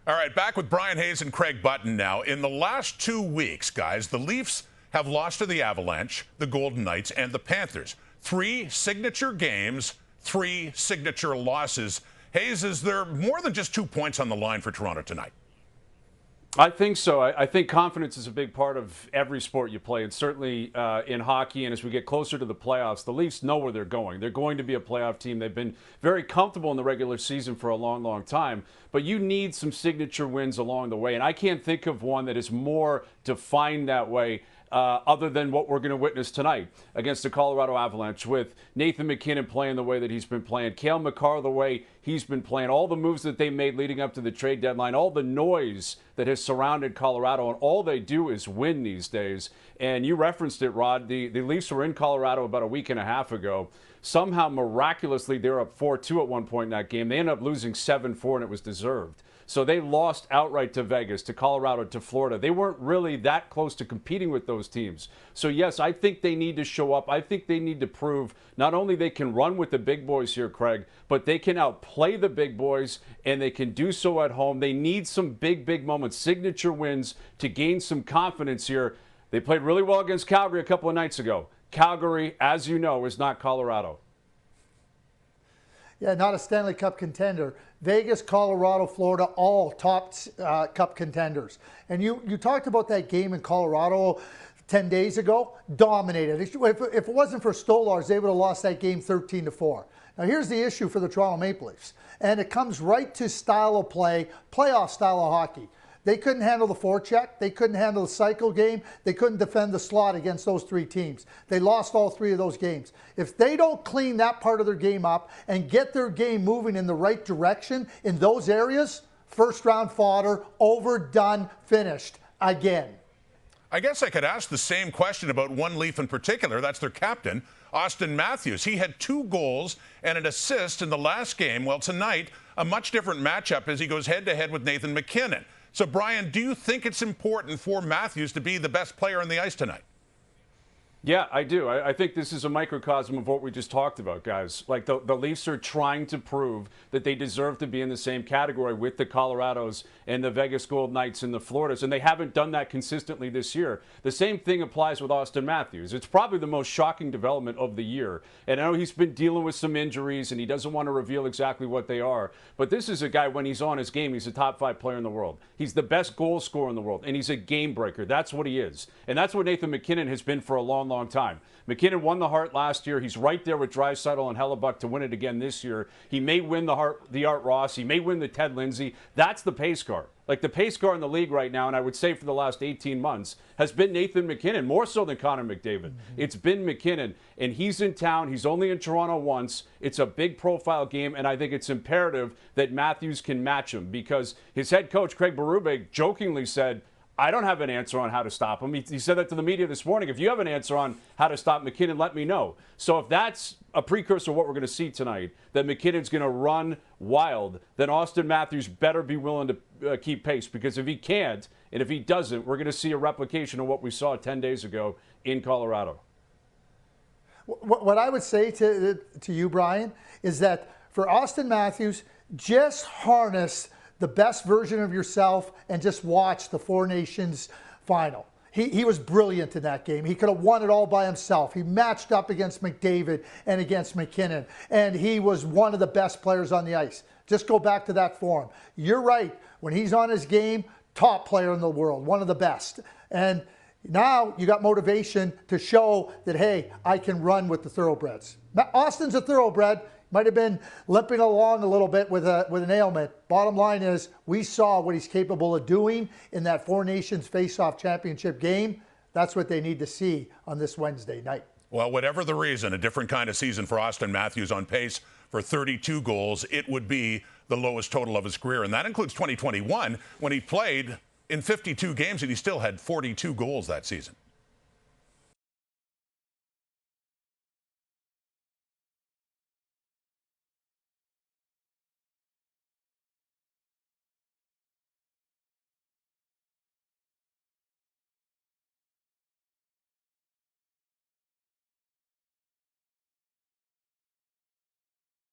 All right, back with Brian Hayes and Craig Button now. In the last 2 weeks, guys, the Leafs have lost to the Avalanche, the Golden Knights, and the Panthers. 3 signature games, 3 signature losses. Hayes, is there more than just 2 points on the line for Toronto tonight? I think so. I think confidence is a big part of every sport you play, and certainly in hockey. And as we get closer to the playoffs, the Leafs know where they're going. They're going to be a playoff team. They've been very comfortable in the regular season for a long, long time. But you need some signature wins along the way. And I can't think of one that is more defined that way other than what we're going to witness tonight against the Colorado Avalanche, with Nathan MacKinnon playing the way that he's been playing, Cale Makar the way he's been playing, all the moves that they made leading up to the trade deadline, all the noise that has surrounded Colorado, and all they do is win these days. And you referenced it, Rod. The Leafs were in Colorado about a week and a half ago. Somehow, miraculously, they were up 4-2 at one point in that game. They ended up losing 7-4, and it was deserved. So they lost outright to Vegas, to Colorado, to Florida. They weren't really that close to competing with those teams. So, yes, I think they need to show up. I think they need to prove not only they can run with the big boys here, Craig, but they can outplay the big boys, and they can do so at home. They need some big, big moments, signature wins to gain some confidence here. They played really well against Calgary a couple of nights ago. Calgary, as you know, is not Colorado. Yeah, not a Stanley Cup contender. Vegas, Colorado, Florida, all top cup contenders. And you talked about that game in Colorado 10 days ago. Dominated. If it wasn't for Stolarz, they would have lost that game 13-4. Now, here's the issue for the Toronto Maple Leafs. And it comes right to style of play, playoff style of hockey. They couldn't handle the forecheck. They couldn't handle the cycle game. They couldn't defend the slot against those 3 teams. They lost all 3 of those games. If they don't clean that part of their game up and get their game moving in the right direction in those areas, first round fodder, overdone, finished again. I guess I could ask the same question about one Leaf in particular. That's their captain, Auston Matthews. He had 2 goals and an assist in the last game. Well, tonight, a much different matchup as he goes head-to-head with Nathan MacKinnon. So, Brian, do you think it's important for Matthews to be the best player on the ice tonight? Yeah, I do. I think this is a microcosm of what we just talked about, guys. Like the Leafs are trying to prove that they deserve to be in the same category with the Colorados and the Vegas Golden Knights and the Floridas, and they haven't done that consistently this year. The same thing applies with Auston Matthews. It's probably the most shocking development of the year. And I know he's been dealing with some injuries, and he doesn't want to reveal exactly what they are. But this is a guy, when he's on his game, he's a top 5 player in the world. He's the best goal scorer in the world, and he's a game breaker. That's what he is. And that's what Nathan MacKinnon has been for a long time. MacKinnon won the Hart last year. He's right there with Draisaitl and Hellebuck to win it again this year. He may win the Art Ross. He may win the Ted Lindsay. That's the pace car. Like the pace car in the league right now, and I would say for the last 18 months, has been Nathan MacKinnon, more so than Connor McDavid. It's been MacKinnon, and he's in town. He's only in Toronto once. It's a big profile game, and I think it's imperative that Matthews can match him, because his head coach, Craig Berube, jokingly said, I don't have an answer on how to stop him. He said that to the media this morning. If you have an answer on how to stop MacKinnon, let me know. So if that's a precursor of what we're going to see tonight, that MacKinnon's going to run wild, then Auston Matthews better be willing to keep pace. Because if he can't, and if he doesn't, we're going to see a replication of what we saw 10 days ago in Colorado. What I would say to you, Brian, is that for Auston Matthews, just harness the best version of yourself and just watch the Four Nations final. He was brilliant in that game. He could have won it all by himself. He matched up against McDavid and against MacKinnon, and he was one of the best players on the ice. Just go back to that form. You're right. When he's on his game, top player in the world, one of the best. And now you got motivation to show that, hey, I can run with the thoroughbreds. Austin's a thoroughbred. Might have been limping along a little bit with an ailment. Bottom line is, we saw what he's capable of doing in that Four Nations Face-Off Championship game. That's what they need to see on this Wednesday night. Well, whatever the reason, a different kind of season for Auston Matthews, on pace for 32 goals. It would be the lowest total of his career, and that includes 2021 when he played in 52 games and he still had 42 goals that season.